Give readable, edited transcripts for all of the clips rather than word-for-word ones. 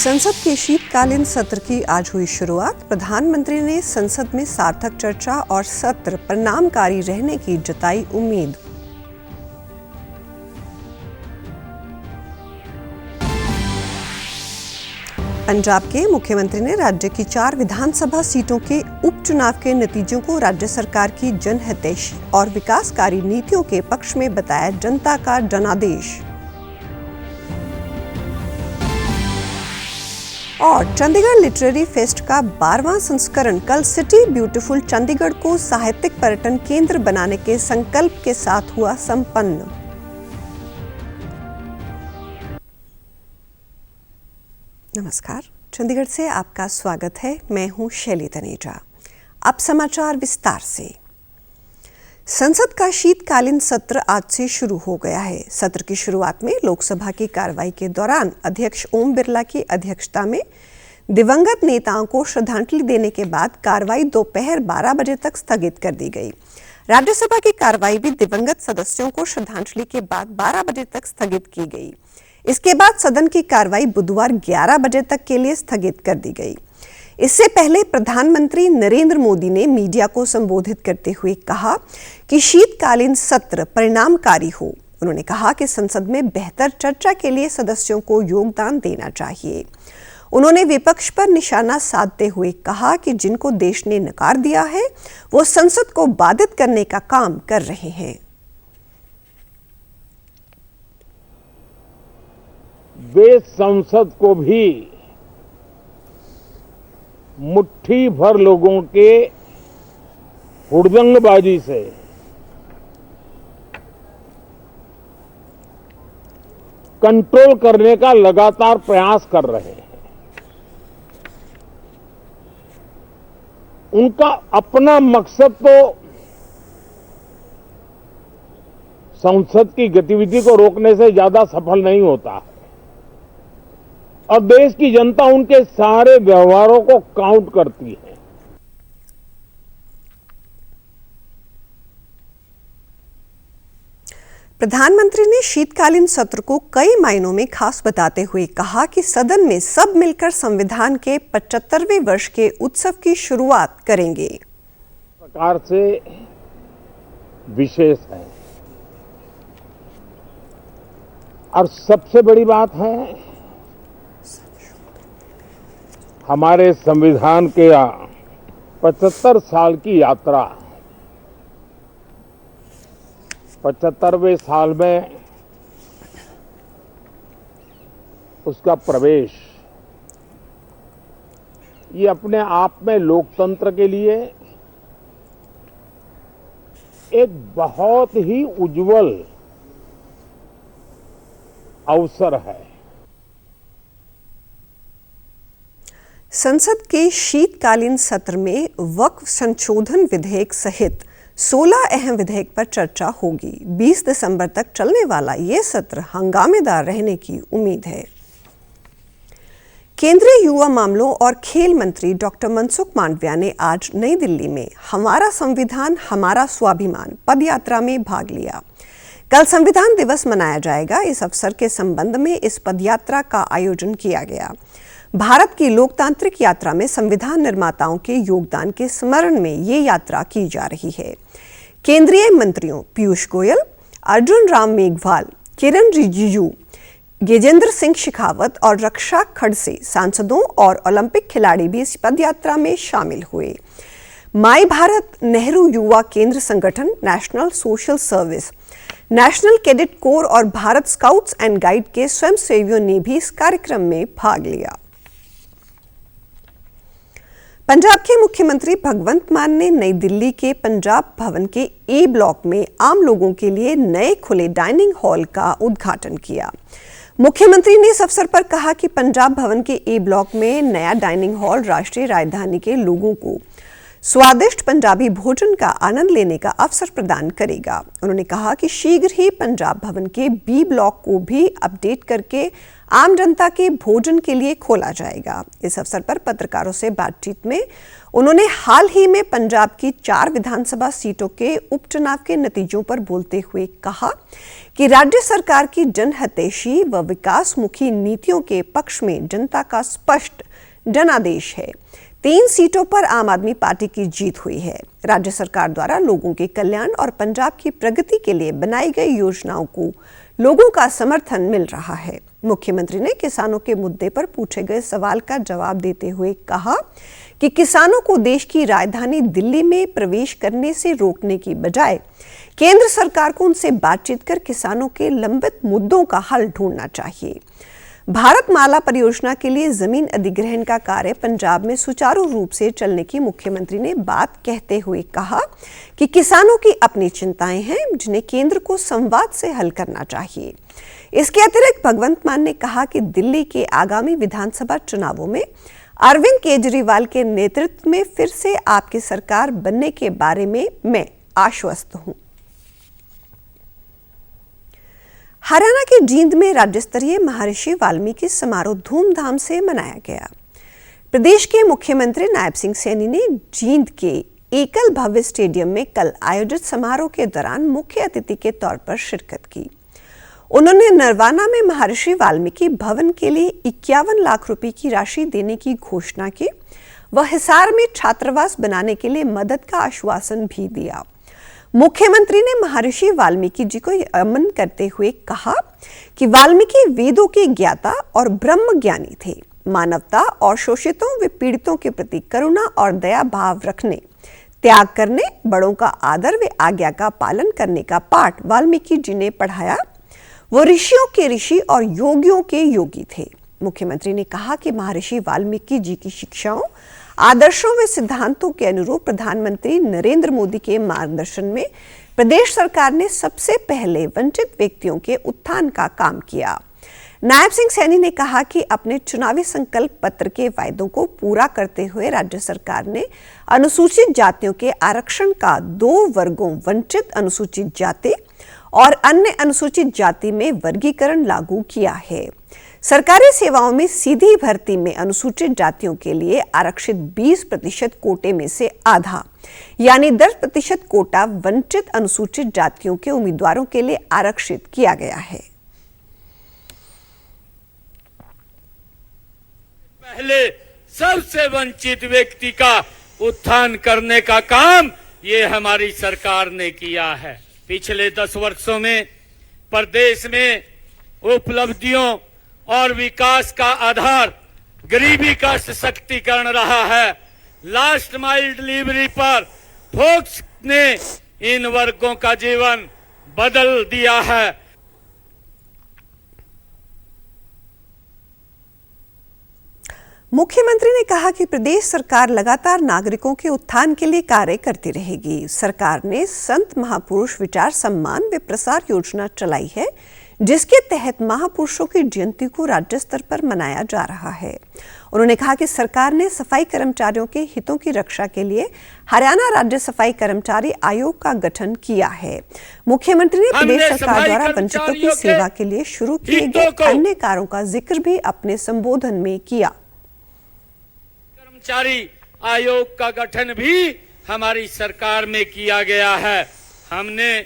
संसद के शीतकालीन सत्र की आज हुई शुरुआत। प्रधानमंत्री ने संसद में सार्थक चर्चा और सत्र परिणामकारी रहने की जताई उम्मीद। पंजाब के मुख्यमंत्री ने राज्य की 4 विधानसभा सीटों के उपचुनाव के नतीजों को राज्य सरकार की जनहितैषी और विकासकारी नीतियों के पक्ष में बताया जनता का जनादेश। और चंडीगढ़ लिटरेरी फेस्ट का 12वां संस्करण कल सिटी ब्यूटीफुल चंडीगढ़ को साहित्यिक पर्यटन केंद्र बनाने के संकल्प के साथ हुआ संपन्न। नमस्कार, चंडीगढ़ से आपका स्वागत है। मैं हूं शैली तनेजा। अब समाचार विस्तार से। संसद का शीतकालीन सत्र आज से शुरू हो गया है। सत्र की शुरुआत में लोकसभा की कार्रवाई के दौरान अध्यक्ष ओम बिरला की अध्यक्षता में दिवंगत नेताओं को श्रद्धांजलि देने के बाद कार्रवाई दोपहर 12 बजे तक स्थगित कर दी गई। राज्यसभा की कार्रवाई भी दिवंगत सदस्यों को श्रद्धांजलि के बाद 12 बजे तक स्थगित की गई। इसके बाद सदन की कार्रवाई बुधवार 11 बजे तक के लिए स्थगित कर दी गई। इससे पहले प्रधानमंत्री नरेंद्र मोदी ने मीडिया को संबोधित करते हुए कहा कि शीतकालीन सत्र परिणामकारी हो। उन्होंने कहा कि संसद में बेहतर चर्चा के लिए सदस्यों को योगदान देना चाहिए। उन्होंने विपक्ष पर निशाना साधते हुए कहा कि जिनको देश ने नकार दिया है वो संसद को बाधित करने का काम कर रहे हैं। वे संसद को भी मुट्ठी भर लोगों के हुड़दंगबाजी से कंट्रोल करने का लगातार प्रयास कर रहे हैं। उनका अपना मकसद तो संसद की गतिविधि को रोकने से ज्यादा सफल नहीं होता और देश की जनता उनके सारे व्यवहारों को काउंट करती है। प्रधानमंत्री ने शीतकालीन सत्र को कई मायनों में खास बताते हुए कहा कि सदन में सब मिलकर संविधान के 75वें वर्ष के उत्सव की शुरुआत करेंगे। प्रकार से विशेष है और सबसे बड़ी बात है हमारे संविधान के 75 साल की यात्रा। 75वें साल में उसका प्रवेश, ये अपने आप में लोकतंत्र के लिए एक बहुत ही उज्जवल अवसर है। संसद के शीतकालीन सत्र में वक्फ संशोधन विधेयक सहित 16 अहम विधेयक पर चर्चा होगी। 20 दिसंबर तक चलने वाला ये सत्र हंगामेदार रहने की उम्मीद है। केंद्रीय युवा मामलों और खेल मंत्री डॉक्टर मनसुख मांडविया ने आज नई दिल्ली में हमारा संविधान हमारा स्वाभिमान पदयात्रा में भाग लिया। कल संविधान दिवस मनाया जाएगा। इस अवसर के संबंध में इस पदयात्रा का आयोजन किया गया। भारत की लोकतांत्रिक यात्रा में संविधान निर्माताओं के योगदान के स्मरण में ये यात्रा की जा रही है। केंद्रीय मंत्रियों पीयूष गोयल, अर्जुन राम मेघवाल, किरण रिजिजू, गजेंद्र सिंह शेखावत और रक्षा खड़से सांसदों और ओलंपिक खिलाड़ी भी इस पदयात्रा में शामिल हुए। माई भारत नेहरू युवा केंद्र संगठन, national social service, national cadet corps और भारत स्काउट्स एंड गाइड के स्वयंसेवियों ने भी इस कार्यक्रम में भाग लिया। पंजाब के मुख्यमंत्री भगवंत मान ने नई दिल्ली के पंजाब भवन के ए ब्लॉक में आम लोगों के लिए नए खुले डाइनिंग हॉल का उद्घाटन किया। मुख्यमंत्री ने इस अवसर पर कहा कि पंजाब भवन के ए ब्लॉक में नया डाइनिंग हॉल राष्ट्रीय राजधानी के लोगों को स्वादिष्ट पंजाबी भोजन का आनंद लेने का अवसर प्रदान करेगा। उन्होंने कहा कि शीघ्र ही पंजाब भवन के बी ब्लॉक को भी अपडेट करके आम जनता के भोजन के लिए खोला जाएगा। इस अवसर पर पत्रकारों से बातचीत में उन्होंने हाल ही में पंजाब की 4 विधानसभा सीटों के उपचुनाव के नतीजों पर बोलते हुए कहा कि राज्य सरकार की जनहितैषी व विकासमुखी नीतियों के पक्ष में जनता का स्पष्ट जनादेश है। 3 सीटों पर आम आदमी पार्टी की जीत हुई है। राज्य सरकार द्वारा लोगों के कल्याण और पंजाब की प्रगति के लिए बनाई गई योजनाओं को लोगों का समर्थन मिल रहा है। मुख्यमंत्री ने किसानों के मुद्दे पर पूछे गए सवाल का जवाब देते हुए कहा कि किसानों को देश की राजधानी दिल्ली में प्रवेश करने से रोकने की बजाय केंद्र सरकार को उनसे बातचीत कर किसानों के लंबित मुद्दों का हल ढूंढना चाहिए। भारतमाला परियोजना के लिए जमीन अधिग्रहण का कार्य पंजाब में सुचारू रूप से चलने की मुख्यमंत्री ने बात कहते हुए कहा कि किसानों की अपनी चिंताएं हैं जिन्हें केंद्र को संवाद से हल करना चाहिए। इसके अतिरिक्त भगवंत मान ने कहा कि दिल्ली के आगामी विधानसभा चुनावों में अरविंद केजरीवाल के नेतृत्व में फिर से आपकी सरकार बनने के बारे में मैं आश्वस्त हूं। हरियाणा के जींद में राज्य स्तरीय महर्षि वाल्मीकि समारोह धूमधाम से मनाया गया। प्रदेश के मुख्यमंत्री नायब सिंह सैनी ने जींद के एकल भव्य स्टेडियम में कल आयोजित समारोह के दौरान मुख्य अतिथि के तौर पर शिरकत की। उन्होंने नरवाना में महर्षि वाल्मीकि भवन के लिए 51 लाख रुपए की राशि देने की घोषणा की व हिसार में छात्रावास बनाने के लिए मदद का आश्वासन भी दिया। मुख्यमंत्री ने महर्षि वाल्मीकि जी को नमन करते हुए कहा कि वाल्मीकि वेदों के ज्ञाता और ब्रह्म ज्ञानी थे। मानवता और शोषितों व पीड़ितों के प्रति करुणा और दया भाव रखने, त्याग करने, बड़ों का आदर व आज्ञा का पालन करने का पाठ वाल्मीकि जी ने पढ़ाया। वो ऋषियों के ऋषि और योगियों के योगी थे। मुख्यमंत्री ने कहा कि महर्षि वाल्मीकि जी की शिक्षाओं, आदर्शों व सिद्धांतों के अनुरूप प्रधानमंत्री नरेंद्र मोदी के मार्गदर्शन में प्रदेश सरकार ने सबसे पहले वंचित व्यक्तियों के उत्थान का काम किया। नायब सिंह सैनी ने कहा कि अपने चुनावी संकल्प पत्र के वायदों को पूरा करते हुए राज्य सरकार ने अनुसूचित जातियों के आरक्षण का 2 वर्गों वंचित अनुसूचित जाति और अन्य अनुसूचित जाति में वर्गीकरण लागू किया है। सरकारी सेवाओं में सीधी भर्ती में अनुसूचित जातियों के लिए आरक्षित 20% कोटे में से आधा यानी 10% कोटा वंचित अनुसूचित जातियों के उम्मीदवारों के लिए आरक्षित किया गया है। पहले सबसे वंचित व्यक्ति का उत्थान करने का काम ये हमारी सरकार ने किया है। पिछले 10 वर्षों में प्रदेश में उपलब्धियों और विकास का आधार गरीबी का सशक्तिकरण रहा है। लास्ट माइल डिलीवरी पर फोक्स ने इन वर्गों का जीवन बदल दिया है। मुख्यमंत्री ने कहा कि प्रदेश सरकार लगातार नागरिकों के उत्थान के लिए कार्य करती रहेगी। सरकार ने संत महापुरुष विचार सम्मान व प्रसार योजना चलाई है, जिसके तहत महापुरुषों की जयंती को राज्य स्तर पर मनाया जा रहा है। उन्होंने कहा कि सरकार ने सफाई कर्मचारियों के हितों की रक्षा के लिए हरियाणा राज्य सफाई कर्मचारी आयोग का गठन किया है। मुख्यमंत्री ने प्रदेश सरकार द्वारा वंचितों की सेवा के लिए शुरू किए गए अन्य कार्यों का जिक्र भी अपने संबोधन में किया। कर्मचारी आयोग का गठन भी हमारी सरकार में किया गया है। हमने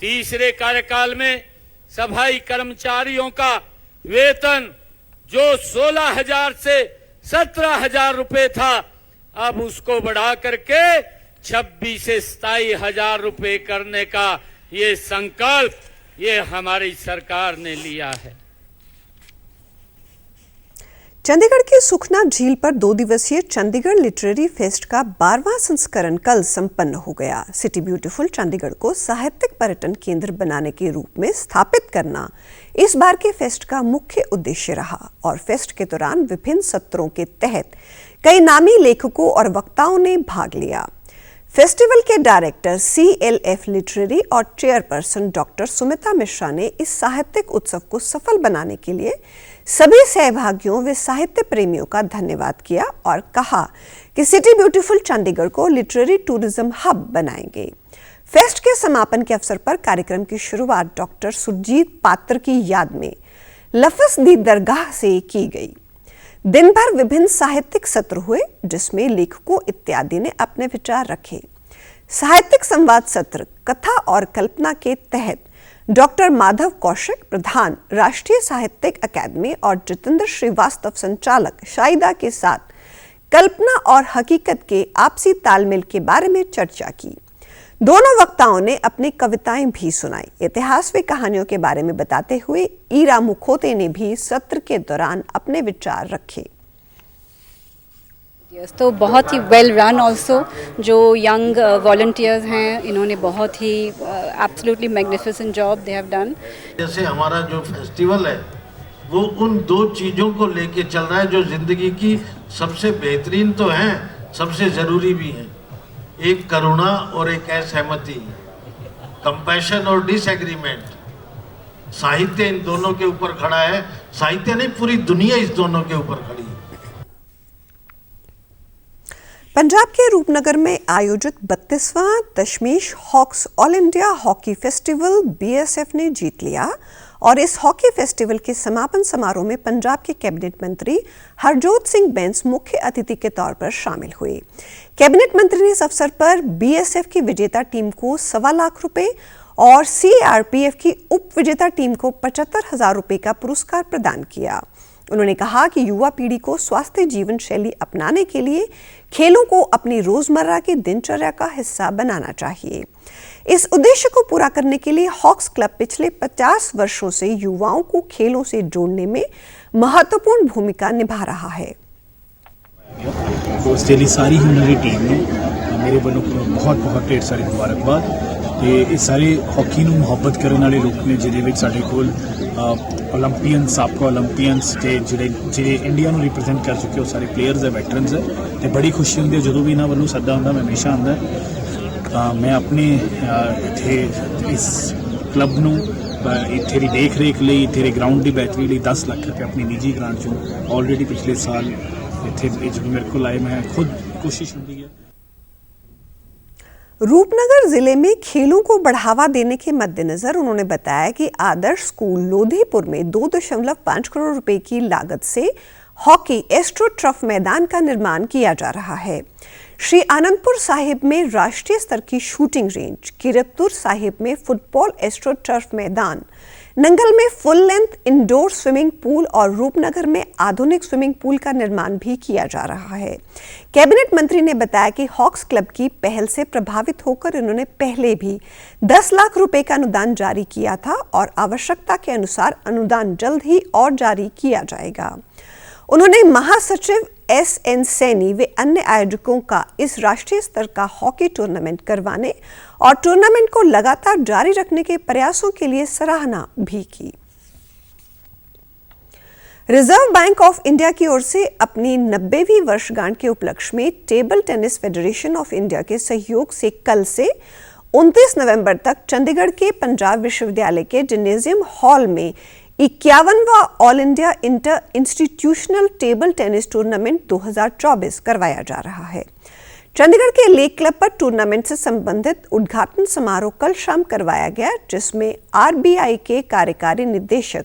तीसरे कार्यकाल में सफाई कर्मचारियों का वेतन जो 16,000 से 17,000 रुपए था, अब उसको बढ़ा करके 26 से 27,000 रुपए करने का ये संकल्प ये हमारी सरकार ने लिया है। चंडीगढ़ के सुखना झील पर 2 दिवसीय चंडीगढ़ लिटरेरी फेस्ट का 12वां संस्करण कल संपन्न हो गया। सिटी ब्यूटीफुल चंडीगढ़ को साहित्यिक पर्यटन केंद्र बनाने के रूप में स्थापित करना इस बार के फेस्ट का मुख्य उद्देश्य रहा और फेस्ट के दौरान विभिन्न सत्रों के तहत कई नामी लेखकों और वक्ताओं ने भाग लिया। फेस्टिवल के डायरेक्टर CLF लिटरेरी और चेयरपर्सन डॉक्टर सुमिता मिश्रा ने इस साहित्यिक उत्सव को सफल बनाने के लिए सभी सहभागियों व साहित्य प्रेमियों का धन्यवाद किया और कहा कि सिटी ब्यूटीफुल चंडीगढ़ को लिटरेरी टूरिज्म हब बनाएंगे। फेस्ट के समापन के अवसर पर कार्यक्रम की शुरुआत डॉक्टर सुरजीत पात्र की याद में लफ्ज़ दी दरगाह से की गई। दिन भर विभिन्न साहित्यिक सत्र हुए जिसमें लेखकों इत्यादि ने अपने विचार रखे। साहित्यिक संवाद सत्र कथा और कल्पना के तहत डॉक्टर माधव कौशिक प्रधान राष्ट्रीय साहित्यिक अकादमी और जितेंद्र श्रीवास्तव संचालक शाहिदा के साथ कल्पना और हकीकत के आपसी तालमेल के बारे में चर्चा की। दोनों वक्ताओं ने अपनी कविताएं भी सुनाई। इतिहास व कहानियों के बारे में बताते हुए ईरा मुखोते ने भी सत्र के दौरान अपने विचार रखे। तो बहुत ही वेल रन ऑल्सो, जो यंग वॉलंटियर्स हैं इन्होंने बहुत ही absolutely magnificent job they have done. जैसे हमारा जो फेस्टिवल है वो उन दो चीज़ों को लेके चल रहा है जो ज़िंदगी की सबसे बेहतरीन तो हैं, सबसे ज़रूरी भी हैं। एक करुणा और एक असहमति, कंपैशन और डिसएग्रीमेंट। साहित्य इन दोनों के ऊपर खड़ा है। साहित्य नहीं, पूरी दुनिया इस दोनों के ऊपर खड़ी है। पंजाब के रूपनगर में आयोजित 32वां Dashmesh hawks all India hockey festival BSF ने जीत लिया और इस हॉकी फेस्टिवल के समापन समारोह में पंजाब के कैबिनेट मंत्री हरजोत सिंह बैंस मुख्य अतिथि के तौर पर शामिल हुए। कैबिनेट मंत्री ने इस अवसर पर BSF की विजेता टीम को 1.25 लाख रुपए और CRPF की उप विजेता टीम को 75,000 रुपए का पुरस्कार प्रदान किया। उन्होंने कहा कि युवा पीढ़ी को स्वास्थ्य जीवन शैली अपनाने के लिए खेलों को अपनी रोजमर्रा की दिनचर्या का हिस्सा बनाना चाहिए। इस उद्देश्य को पूरा करने के लिए हॉक्स क्लब पिछले 50 वर्षों से युवाओं को खेलों से जोड़ने में महत्वपूर्ण भूमिका निभा रहा है। तो ऑस्ट्रेलिया सारी ही मेरी टीम ने मेरे वालों को बहुत बहुत ढेर सारी मुबारकबाद। ये सारे हॉकी ਨੂੰ ਮੁਹੱਬਤ ਕਰਨ ਵਾਲੇ ਲੋਕ ਨੇ ਜਿਹਦੇ ਵਿੱਚ ਸਾਡੇ ਕੋਲ ओलंपियन साबका ओलंपियंस के ਜਿਹੜੇ इंडिया ਨੂੰ रिप्रजेंट कर चुके हो सारे प्लेयर्स है, वैटरन्स है। तो बड़ी खुशी होंगी जो भी इन्होंने वालों सदा होंगे मैं हमेशा आंदा। मैं अपने इत्थे इस क्लब ਨੂੰ इत्थे दी देख रेख ਲਈ इत्थे दे ग्राउंड की बेहतरी ਲਈ 10 लाख रुपये अपनी निजी ग्रांट चों ऑलरेडी पिछले साल इत्थे जो मेरे को आए मैं खुद कोशिश होंगी है। रूपनगर जिले में खेलों को बढ़ावा देने के मद्देनजर उन्होंने बताया कि आदर्श स्कूल लोधीपुर में 2.5 करोड़ रुपए की लागत से हॉकी एस्ट्रो ट्रफ मैदान का निर्माण किया जा रहा है। श्री आनंदपुर साहिब में राष्ट्रीय स्तर की शूटिंग रेंज, किरतपुर साहिब में फुटबॉल एस्ट्रो टर्फ मैदान, नंगल में full length indoor swimming pool और रूपनगर में आधुनिक स्विमिंग पूल का निर्माण भी किया जा रहा है। कैबिनेट मंत्री ने बताया कि हॉक्स क्लब की पहल से प्रभावित होकर इन्होंने पहले भी 10 लाख रुपए का अनुदान जारी किया था और आवश्यकता के अनुसार अनुदान जल्द ही और जारी किया जाएगा। उन्होंने महासचिव SN सैनी व अन्य आयोजकों का इस राष्ट्रीय स्तर का हॉकी टूर्नामेंट करवाने और टूर्नामेंट को लगातार जारी रखने के प्रयासों के लिए सराहना भी की। रिजर्व बैंक ऑफ इंडिया की ओर से अपनी 90वीं वर्षगांठ के उपलक्ष्य में table tennis federation of India के सहयोग से कल से 29 नवंबर तक चंडीगढ़ के पंजाब विश्वविद्यालय के जिम्नेजियम हॉल में 51वां all India inter institutional table tennis tournament 2024 करवाया जा रहा है। चंडीगढ़ के लेक क्लब पर टूर्नामेंट से संबंधित उद्घाटन समारोह कल शाम करवाया गया, जिसमें RBI के कार्यकारी निदेशक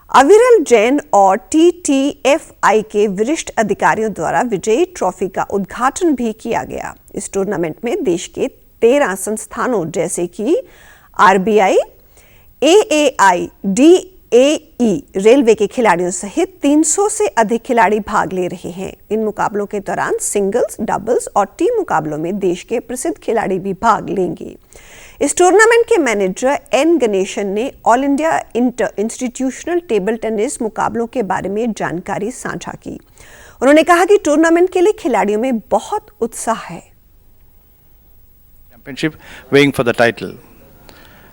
अविरल जैन और TTFI के वरिष्ठ अधिकारियों द्वारा विजयी ट्रॉफी का उद्घाटन भी किया गया। इस टूर्नामेंट में देश के 13 संस्थानों जैसे कि RBI, AAI, DAE, रेलवे के खिलाड़ियों सहित 300 से अधिक खिलाड़ी भाग ले रहे हैं। इन मुकाबलों के दौरान सिंगल्स, डबल्स और टीम मुकाबलों में देश के प्रसिद्ध खिलाड़ी भी भाग लेंगे। इस टूर्नामेंट के मैनेजर N गणेशन ने all India inter institutional table tennis मुकाबलों के बारे में जानकारी साझा की। उन्होंने कहा कि टूर्नामेंट के लिए खिलाड़ियों में बहुत उत्साह है। Championship weighing for the title.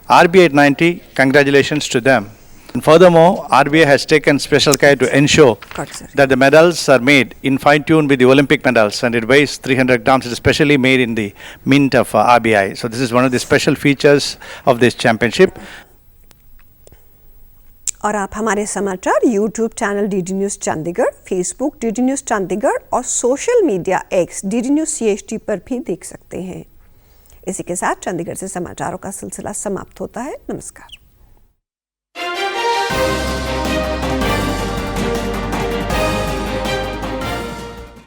RBI at 90, congratulations to them. And furthermore, RBI has taken special care to ensure God, sir. that the medals are made in fine tune with the Olympic medals, and it weighs 300 grams. It is specially made in the mint of RBI. So this is one of the special features of this championship. और आप हमारे समाचार YouTube channel DD news Chandigarh, Facebook DD news Chandigarh और social media X DD news CHT पर भी देख सकते हैं। इसी के साथ चंडीगढ़ से समाचारों का सिलसिला समाप्त होता है। नमस्कार।